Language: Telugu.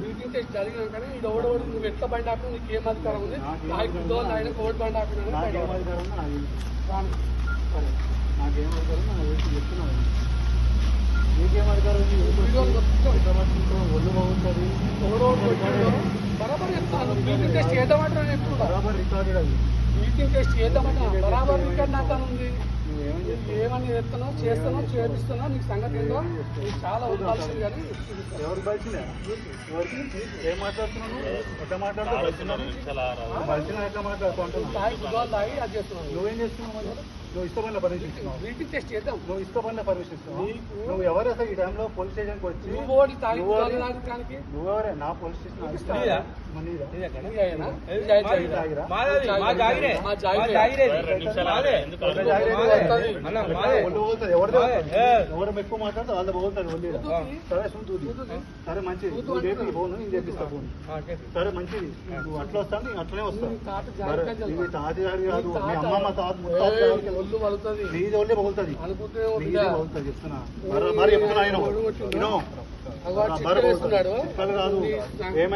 మీటింగ్ టెస్ట్ జరిగినాకనే ఇది ఎవడోడు నువ్వు ఎట్లా బండి ఆపినా నీకు ఏం అధికారం ఉంది ఆయన కోవిడ్ బండి ఆపినా నాకేం అధికారం చెప్తున్నాను. నీకేం అధికారం ఒళ్ళు బాగుంటుంది బరాబర్ చెప్తాను. మీటింగ్ టెస్ట్ చేద్దామంటారు ఎప్పుడు బరాబర్ రికార్డెడ్ అది. మీటింగ్ టెస్ట్ చేద్దామంటా బరాబర్ రికార్డ్ నాకు ఉంది. ఏమని చెప్తున్నావు చేస్తానో చేపిస్తున్నా నీకు సంగతి ఏందో నీకు చాలా ఉండాల్సింది. కానీ ఎవరికి బలిసిన ఏం మాట్లాడుతున్నాను ఎట్లా మాట్లాడుతున్నావు బలిసిన ఎట్లా మాట్లాడుతుంటున్నావు తాగి అది చేస్తున్నాను. నువ్వేం చేస్తున్నావు? నువ్వు ఇష్టమైన పర్మిషన్ ఇస్తున్నావు. మీటింగ్ టెస్ట్ చేద్దాం. నువ్వు ఇష్టమైన పర్మిషన్ ఇస్తున్నావు. నువ్వు ఎవరు అసలు ఈ టైంలో పోలీస్ స్టేషన్కి వచ్చి నువ్వెవరే నా పోలీస్ స్టేషన్ ఎవరు ఎక్కువ మాట్లాడితే వాళ్ళ బాగుంటుంది ఒళ్ళు. సరే సుంటుంది సరే మంచిది నువ్వు చేపి పోను నేను చేపిస్తా పోను. సరే మంచిది నువ్వు అట్లా వస్తాను నేను అట్లనే వస్తాను. ఇవి తాతగారి కాదు మీ అమ్మమ్మ తాత నీది ఒళ్ళే పగులుతుంది చెప్తున్నా మరి చెప్తున్నా ఆయన కాదు ఏమైనా